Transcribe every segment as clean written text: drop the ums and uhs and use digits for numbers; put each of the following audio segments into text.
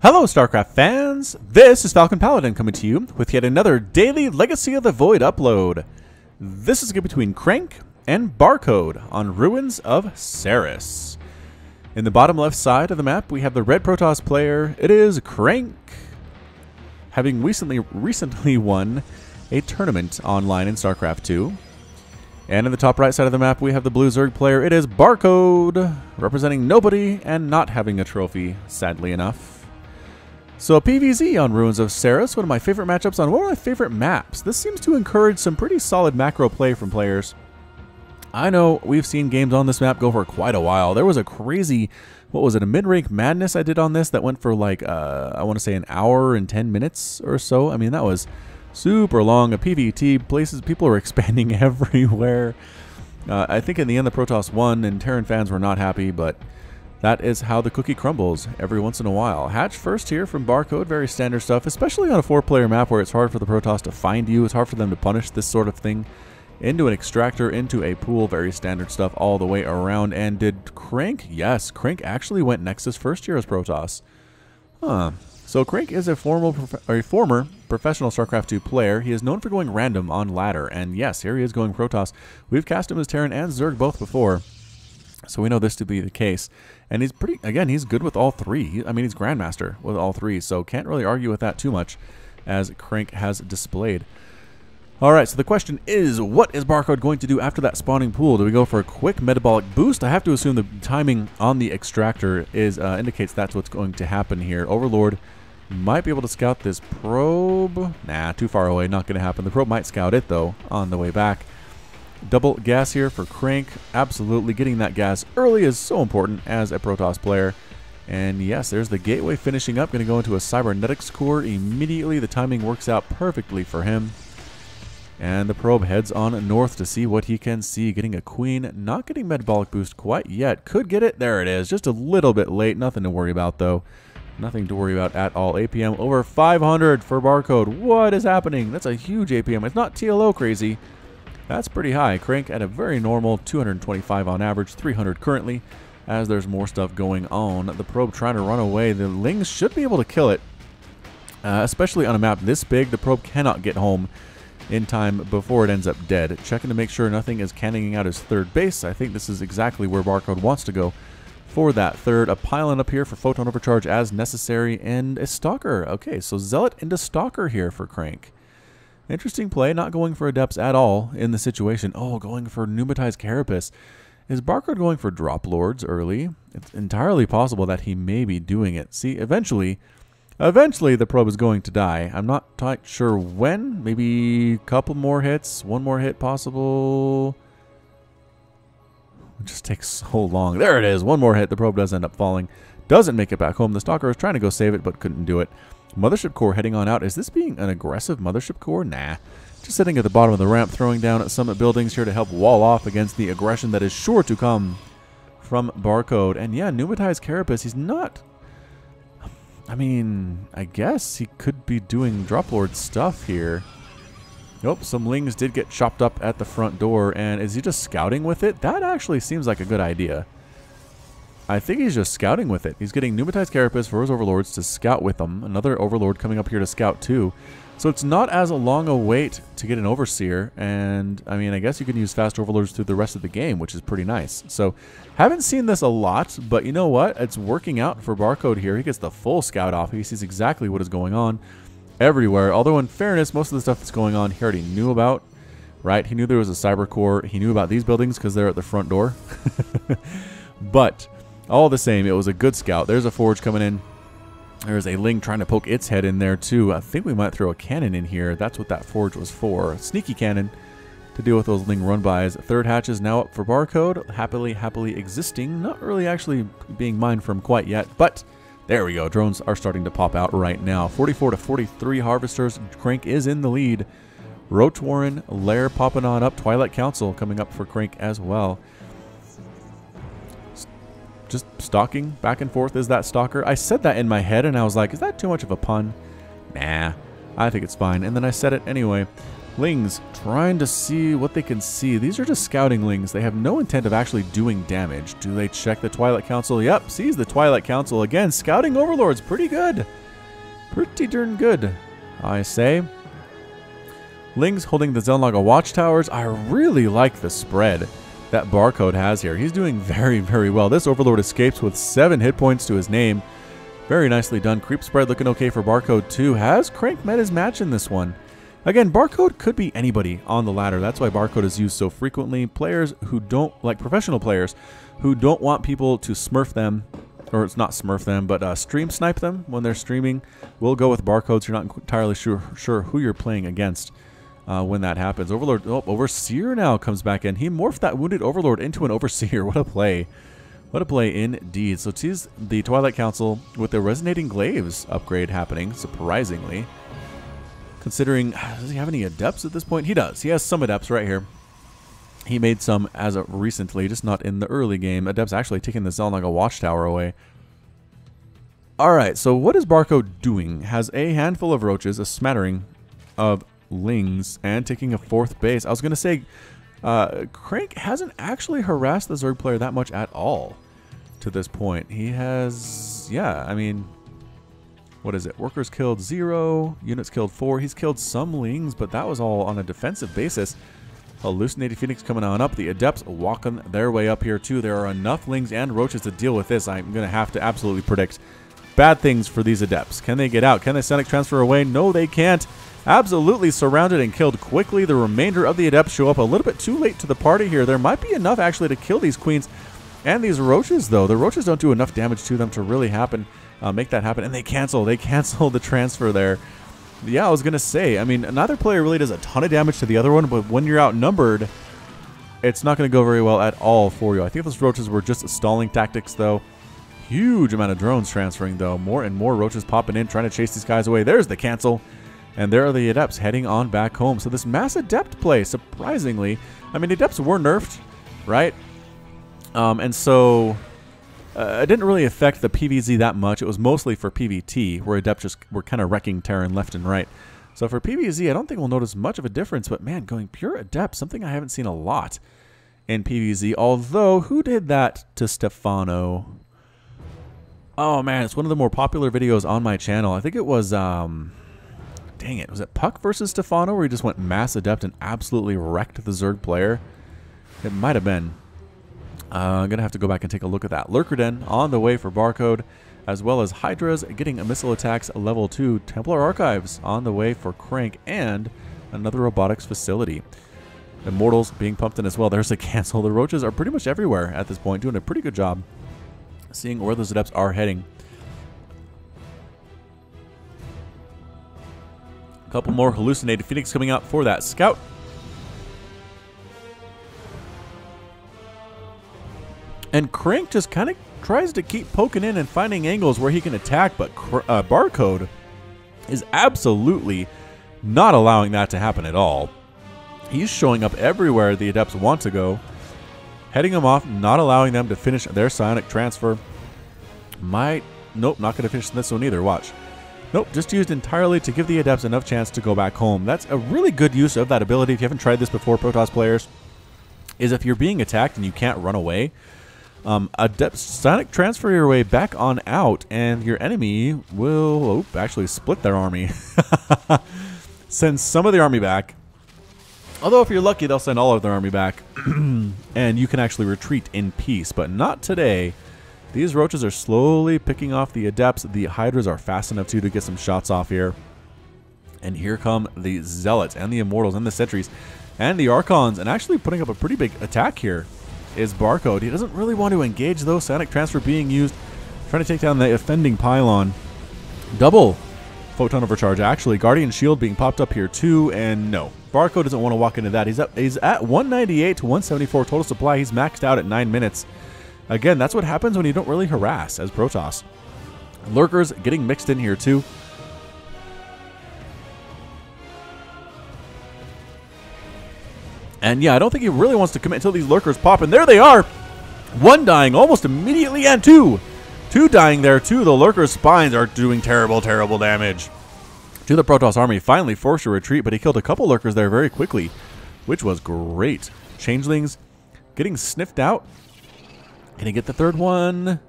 Hello StarCraft fans, this is Falcon Paladin coming to you with yet another daily Legacy of the Void upload. This is a game between CranK and Barcode on Ruins of Seras. In the bottom left side of the map we have the red Protoss player. It is CranK, having recently won a tournament online in StarCraft 2. And in the top right side of the map we have the blue Zerg player. It is Barcode, representing nobody and not having a trophy, sadly enough. So a PvZ on Ruins of Seras, one of my favorite matchups on one of my favorite maps. This seems to encourage some pretty solid macro play from players. I know we've seen games on this map go for quite a while. There was a crazy, what was it, a mid-rank madness I did on this that went for like, I want to say an hour and 10 minutes or so. I mean, that was super long. A PvT, places, people are expanding everywhere. I think in the end the Protoss won and Terran fans were not happy, but that is how the cookie crumbles every once in a while. Hatch first here from Barcode, very standard stuff, especially on a 4-player map where it's hard for the Protoss to find you. It's hard for them to punish this sort of thing. Into an extractor, into a pool, very standard stuff all the way around. And did CranK? Yes, CranK actually went Nexus first year as Protoss. So CranK is a former professional StarCraft 2 player. He is known for going random on ladder. And yes, here he is going Protoss. We've cast him as Terran and Zerg both before, so we know this to be the case. And he's pretty, again, he's good with all three. I mean, he's Grandmaster with all three, so can't really argue with that too much, as CranK has displayed. Alright, so the question is, what is Barcode going to do after that spawning pool? Do we go for a quick metabolic boost? I have to assume the timing on the extractor is indicates that's what's going to happen here. Overlord might be able to scout this probe. Nah, too far away, not going to happen. The probe might scout it, though, on the way back. Double gas here for CranK. Absolutely, getting that gas early is so important as a Protoss player. And yes, there's the gateway finishing up. Going to go into a cybernetics core immediately. The timing works out perfectly for him. And the probe heads on north to see what he can see. Getting a queen, not getting metabolic boost quite yet. Could get it. There it is. Just a little bit late. Nothing to worry about, though. Nothing to worry about at all. APM over 500 for Barcode. What is happening? That's a huge APM. It's not TLO crazy. That's pretty high. CranK at a very normal 225 on average, 300 currently, as there's more stuff going on. The probe trying to run away. The Lings should be able to kill it, especially on a map this big. The probe cannot get home in time before it ends up dead. Checking to make sure nothing is cannonning out his third base. I think this is exactly where Barcode wants to go for that third. A pylon up here for photon overcharge as necessary, and a stalker. Okay, so Zealot into stalker here for CranK. Interesting play, not going for Adepts at all in the situation. Oh, going for Pneumatized Carapace. Is Barcode going for Drop Lords early? It's entirely possible that he may be doing it. See, eventually the probe is going to die. I'm not quite sure when. Maybe a couple more hits. One more hit possible. It just takes so long. There it is. One more hit. The probe does end up falling. Doesn't make it back home. The Stalker is trying to go save it, but couldn't do it. Mothership core heading on out. Is this being an aggressive Mothership core? Nah. Just sitting at the bottom of the ramp, throwing down at summit buildings here to help wall off against the aggression that is sure to come from Barcode. And yeah, Pneumatized Carapace, he's not... I mean, I guess he could be doing Drop Lord stuff here. Nope, some Lings did get chopped up at the front door. And is he just scouting with it? That actually seems like a good idea. I think he's just scouting with it. He's getting Pneumatized Carapace for his Overlords to scout with them. Another Overlord coming up here to scout too. So it's not as long a wait to get an Overseer. And, I mean, I guess you can use fast Overlords through the rest of the game, which is pretty nice. So, haven't seen this a lot, but you know what? It's working out for Barcode here. He gets the full scout off. He sees exactly what is going on everywhere. Although, in fairness, most of the stuff that's going on he already knew about. Right? He knew there was a Cyber Core. He knew about these buildings because they're at the front door. But... all the same, it was a good scout. There's a Forge coming in. There's a Ling trying to poke its head in there too. I think we might throw a cannon in here. That's what that Forge was for. A sneaky cannon to deal with those Ling run-bys. Third hatch is now up for Barcode. Happily existing. Not really actually being mined from quite yet, but there we go. Drones are starting to pop out right now. 44 to 43 Harvesters. CranK is in the lead. Roach Warren, Lair popping on up. Twilight Council coming up for CranK as well. Just stalking back and forth is that stalker. I said that in my head and I was like, is that too much of a pun? Nah, I think it's fine. And then I said it anyway. Lings trying to see what they can see. These are just scouting lings. They have no intent of actually doing damage. Do they check the Twilight Council? Yep, sees the Twilight Council. Again, scouting overlords. Pretty good. Pretty darn good, I say. Lings holding the Zelnaga watchtowers. I really like the spread that Barcode has here. He's doing very, very well. This overlord escapes with 7 hit points to his name. Very nicely done. Creep spread looking okay for Barcode too. Has Crank met his match in this one? Again, Barcode could be anybody on the ladder. That's why Barcode is used so frequently. Players who don't, like professional players, who don't want people to smurf them, or it's not smurf them, but stream snipe them when they're streaming, will go with Barcode, so you're not entirely sure who you're playing against when that happens. Overlord, oh, Overseer now comes back in. He morphed that Wounded Overlord into an Overseer. What a play. What a play indeed. So it sees the Twilight Council with the Resonating Glaives upgrade happening, surprisingly. Considering, does he have any Adepts at this point? He does. He has some Adepts right here. He made some as of recently, just not in the early game. Adepts actually taking the Zelnaga Watchtower away. Alright, so what is Barcode doing? Has a handful of roaches, a smattering of lings, and taking a 4th base. I was going to say, Crank hasn't actually harassed the Zerg player that much at all to this point. He has, yeah, I mean, what is it? Workers killed 0, units killed 4. He's killed some lings, but that was all on a defensive basis. Hallucinated Phoenix coming on up. The Adepts walking their way up here too. There are enough lings and roaches to deal with this. I'm going to have to absolutely predict bad things for these Adepts. Can they get out? Can they Sonic transfer away? No, they can't. Absolutely surrounded and killed quickly. The remainder of the Adepts show up a little bit too late to the party here. There might be enough actually to kill these queens and these roaches, though. The roaches don't do enough damage to them to really make that happen. And they cancel the transfer there. Yeah, I was going to say, I mean, neither player really does a ton of damage to the other one, but when you're outnumbered, it's not going to go very well at all for you. I think those roaches were just stalling tactics, though. Huge amount of drones transferring, though. More and more roaches popping in, trying to chase these guys away. There's the cancel. And there are the Adepts heading on back home. So this mass Adept play, surprisingly, I mean, Adepts were nerfed, right? And so it didn't really affect the PvZ that much. It was mostly for PvT, where Adepts just were kind of wrecking Terran left and right. So for PvZ, I don't think we'll notice much of a difference. But man, going pure Adept, something I haven't seen a lot in PvZ. Although, who did that to Stefano? Oh man, it's one of the more popular videos on my channel. I think it was, dang it, was it Puck versus Stefano, where he just went mass Adept and absolutely wrecked the Zerg player? It might have been. I'm going to have to go back and take a look at that. Lurker Den on the way for Barcode, as well as Hydras getting a missile attacks level 2. Templar Archives on the way for Crank, and another robotics facility. Immortals being pumped in as well. There's a cancel. The roaches are pretty much everywhere at this point, doing a pretty good job seeing where those Adepts are heading. A couple more Hallucinated Phoenix coming out for that scout. And Crank just kind of tries to keep poking in and finding angles where he can attack, but Barcode is absolutely not allowing that to happen at all. He's showing up everywhere the Adepts want to go, heading them off, not allowing them to finish their psionic transfer. Nope, not going to finish this one either. Watch. Nope, just used entirely to give the Adepts enough chance to go back home. That's a really good use of that ability. If you haven't tried this before, Protoss players, is if you're being attacked and you can't run away, Adept psionic transfer your way back on out, and your enemy will actually split their army. Send some of the army back. Although if you're lucky, they'll send all of their army back, and you can actually retreat in peace, but not today. These roaches are slowly picking off the Adepts. The Hydras are fast enough to get some shots off here. And here come the Zealots and the Immortals and the Sentries and the Archons, and actually putting up a pretty big attack here is Barcode. He doesn't really want to engage, though. Psionic transfer being used, trying to take down the offending pylon. Double photon overcharge, actually. Guardian Shield being popped up here too, and no. Barcode doesn't want to walk into that. He's at 198 to 174 total supply. He's maxed out at 9 minutes. Again, that's what happens when you don't really harass as Protoss. Lurkers getting mixed in here too. And yeah, I don't think he really wants to commit until these Lurkers pop, and there they are! One dying almost immediately, and two dying there too. The Lurkers' spines are doing terrible, terrible damage. to the Protoss army. Finally forced a retreat, but he killed a couple lurkers there very quickly, which was great. Changelings getting sniffed out. Can he get the third one?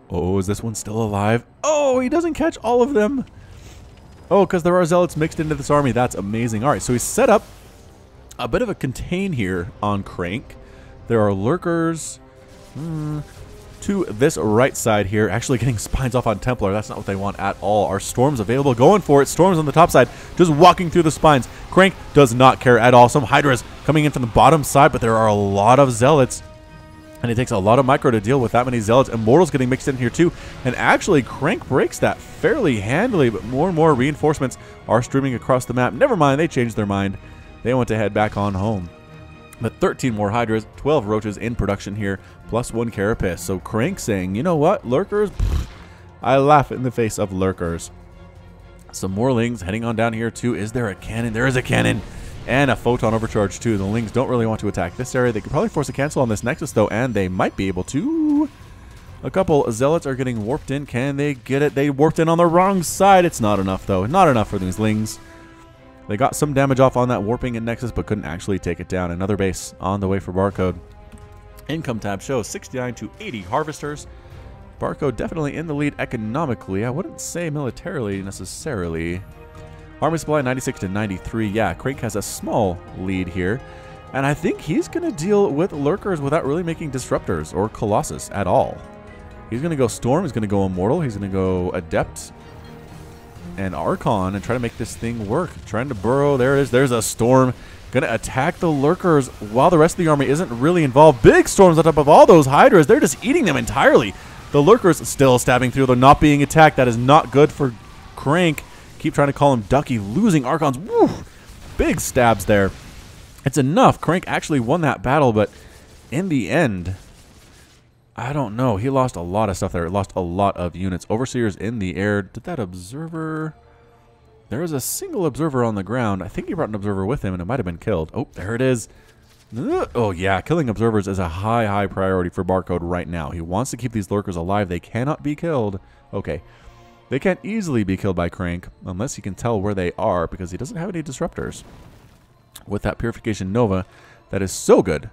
Oh, is this one still alive? Oh, he doesn't catch all of them. Oh, because there are zealots mixed into this army. That's amazing. All right, so he's set up a bit of a contain here on Crank. There are lurkers to this right side here. Actually getting spines off on Templar. That's not what they want at all. Are Storms available? Going for it. Storms on the top side. Just walking through the spines. Crank does not care at all. Some Hydras coming in from the bottom side, but there are a lot of zealots. And it takes a lot of micro to deal with that many zealots. Immortals getting mixed in here too. And actually, Crank breaks that fairly handily, but more and more reinforcements are streaming across the map. Never mind, they changed their mind. They want to head back on home. But 13 more Hydras, 12 Roaches in production here, plus 1 Carapace. So Crank saying, you know what, Lurkers? Pfft, I laugh in the face of Lurkers. Some more Lings heading on down here too. Is there a cannon? There is a cannon. And a Photon Overcharge too. The Lings don't really want to attack this area. They could probably force a cancel on this Nexus though, and they might be able to. A couple Zealots are getting warped in. Can they get it? They warped in on the wrong side. It's not enough though. Not enough for these Lings. They got some damage off on that warping in Nexus, but couldn't actually take it down. Another base on the way for Barcode. Income tab shows 69 to 80 Harvesters. Barcode definitely in the lead economically. I wouldn't say militarily necessarily. Army supply 96 to 93. Yeah, Crank has a small lead here. And I think he's going to deal with Lurkers without really making Disruptors or Colossus at all. He's going to go Storm. He's going to go Immortal. He's going to go Adept and Archon and try to make this thing work. Trying to burrow. There it is. There's a Storm. Going to attack the Lurkers while the rest of the army isn't really involved. Big Storms on top of all those Hydras. They're just eating them entirely. The Lurkers still stabbing through. They're not being attacked. That is not good for Crank. Keep trying to call him Ducky. Losing Archons. Woo! Big stabs there. It's enough. Crank actually won that battle, but in the end, I don't know. He lost a lot of stuff there. He lost a lot of units. Overseers in the air. Did that Observer... There was a single Observer on the ground. I think he brought an Observer with him, and it might have been killed. Oh, there it is. Oh, yeah. Killing Observers is a high priority for Barcode right now. He wants to keep these Lurkers alive. They cannot be killed. Okay. They can't easily be killed by Crank unless he can tell where they are because he doesn't have any Disruptors. With that Purification Nova, that is so good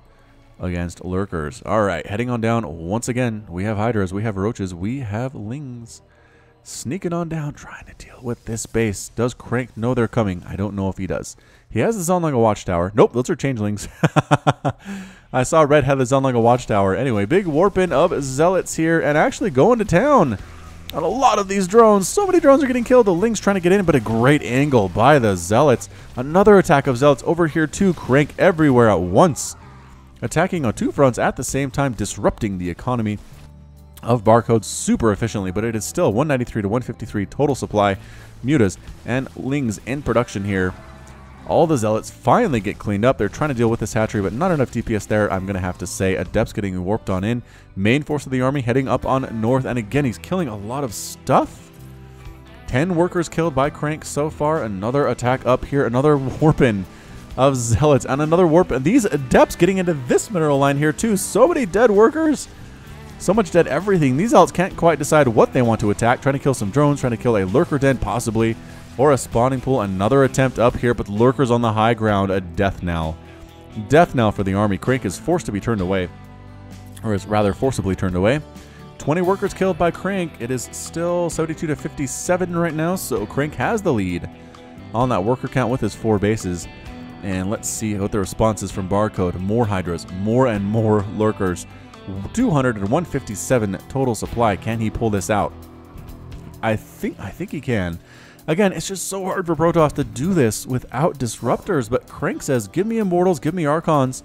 against Lurkers. Alright, heading on down once again. We have Hydras, we have Roaches, we have Lings. Sneaking on down, trying to deal with this base. Does Crank know they're coming? I don't know if he does. He has the Zone like a Watchtower. Nope, those are Changelings. I saw Red had the Zone like a Watchtower. Anyway, big warp in of Zealots here and actually going to town on a lot of these drones. So many drones are getting killed. The Lings trying to get in, but a great angle by the Zealots. Another attack of Zealots over here too. Crank everywhere at once. Attacking on two fronts at the same time, disrupting the economy of Barcode super efficiently, but it is still 193 to 153 total supply. Mutas and Lings in production here. All the Zealots finally get cleaned up. They're trying to deal with this hatchery, but not enough DPS there, I'm going to have to say. Adepts getting warped on in. Main force of the army heading up on north, and again, he's killing a lot of stuff. 10 workers killed by Crank so far. Another attack up here. Another warp-in of Zealots, and another warp. And these Adepts getting into this mineral line here, too. So many dead workers. So much dead everything. These Zealots can't quite decide what they want to attack. Trying to kill some drones, trying to kill a Lurker Den, possibly. Or a spawning pool. Another attempt up here, but Lurkers on the high ground. A death knell. Death knell for the army. Crank is forced to be turned away. Or is rather forcibly turned away. 20 workers killed by Crank. It is still 72 to 57 right now, so Crank has the lead on that worker count with his 4 bases. And let's see what the response is from Barcode. More Hydras, more and more Lurkers. 200 and 157 total supply. Can he pull this out? I think he can. Again, it's just so hard for Protoss to do this without Disruptors, but Crank says, give me Immortals, give me Archons,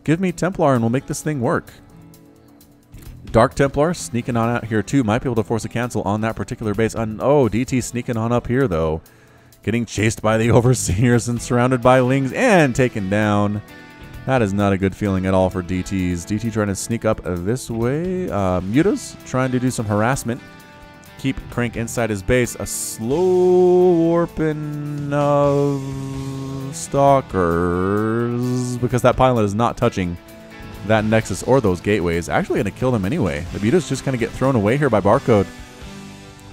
give me Templar, and we'll make this thing work. Dark Templar sneaking on out here too. Might be able to force a cancel on that particular base. Oh, DT sneaking on up here though. Getting chased by the Overseers and surrounded by Lings and taken down. That is not a good feeling at all for DTs. DT trying to sneak up this way. Mutas trying to do some harassment. Keep Crank inside his base. A slow warping of Stalkers. Because that pilot is not touching that Nexus or those gateways. Actually going to kill them anyway. The Mutas just kind of get thrown away here by Barcode.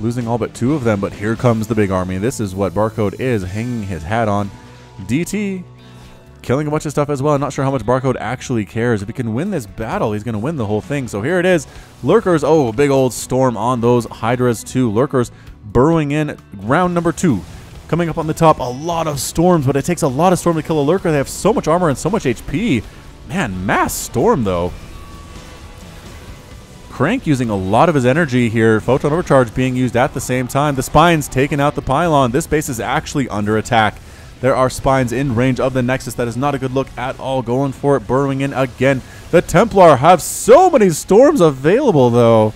losing all but 2 of them, but here comes the big army. This is what Barcode is hanging his hat on. DT killing a bunch of stuff as well. I'm not sure how much Barcode actually cares. If he can win this battle, he's going to win the whole thing. So here it is. Lurkers. Oh, big old storm on those Hydras too. Lurkers burrowing in round number 2. Coming up on the top, a lot of storms, but it takes a lot of storm to kill a Lurker. They have so much armor and so much HP. Man, mass storm though. Crank using a lot of his energy here. Photon Overcharge being used at the same time. The Spines taking out the Pylon. This base is actually under attack. There are Spines in range of the Nexus. That is not a good look at all. Going for it, burrowing in again. The Templar have so many storms available, though.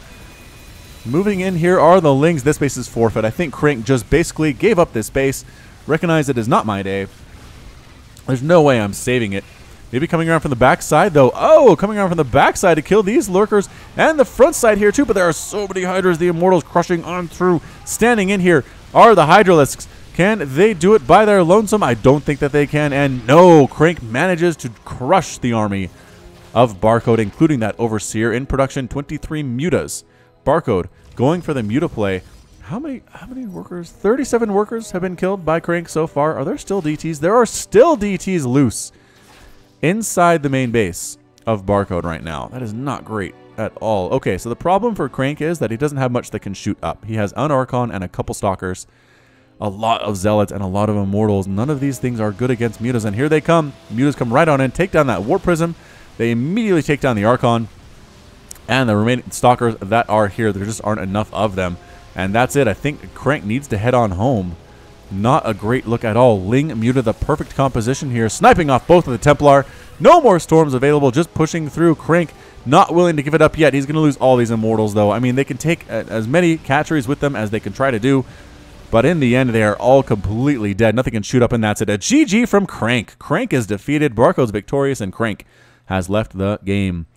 Moving in here are the Lings. This base is forfeit. I think Crank just basically gave up this base. Recognized it is not my day. There's no way I'm saving it. Maybe coming around from the backside, though. Oh, coming around from the backside to kill these Lurkers. And the front side here, too. But there are so many Hydras. The Immortals crushing on through. Standing in here are the Hydralisks. Can they do it by their lonesome? I don't think that they can. And no, Crank manages to crush the army of Barcode, including that Overseer in production. 23 Mutas. Barcode going for the Muta play. How many workers? 37 workers have been killed by Crank so far. Are there still DTs? There are still DTs loose inside the main base of Barcode right now. That is not great at all. Okay, so the problem for Crank is that he doesn't have much that can shoot up. He has an Archon and a couple Stalkers. A lot of Zealots and a lot of Immortals. None of these things are good against Mutas, and here they come. Mutas come right on in, take down that Warp Prism. They immediately take down the Archon. And the remaining Stalkers that are here, there just aren't enough of them. And that's it. I think Crank needs to head on home. Not a great look at all. Ling Muta, the perfect composition here. Sniping off both of the Templar. No more storms available, just pushing through. Crank not willing to give it up yet. He's going to lose all these Immortals, though. I mean, they can take as many catcheries with them as they can try to do. But in the end, they are all completely dead. Nothing can shoot up, and that's it. A GG from Crank. Crank is defeated. Barcode's victorious, and Crank has left the game.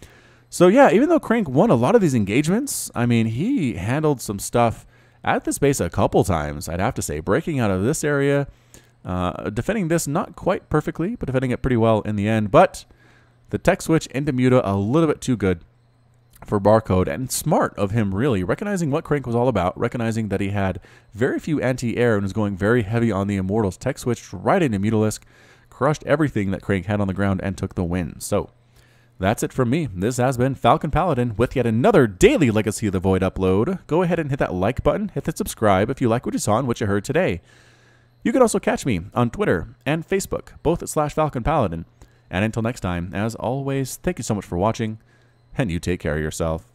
So, yeah, even though Crank won a lot of these engagements, I mean, he handled some stuff at this base a couple times, I'd have to say. Breaking out of this area, defending this not quite perfectly, but defending it pretty well in the end. But the tech switch into Muta, a little bit too good for Barcode, and smart of him, really, recognizing what Crank was all about, recognizing that he had very few anti-air and was going very heavy on the Immortals. Tech switched right into Mutalisk, crushed everything that Crank had on the ground, and took the win. So, that's it from me. This has been Falcon Paladin with yet another daily Legacy of the Void upload. Go ahead and hit that like button, hit that subscribe if you like what you saw and what you heard today. You can also catch me on Twitter and Facebook, both at /Falcon Paladin. And until next time, as always, thank you so much for watching, and you take care of yourself.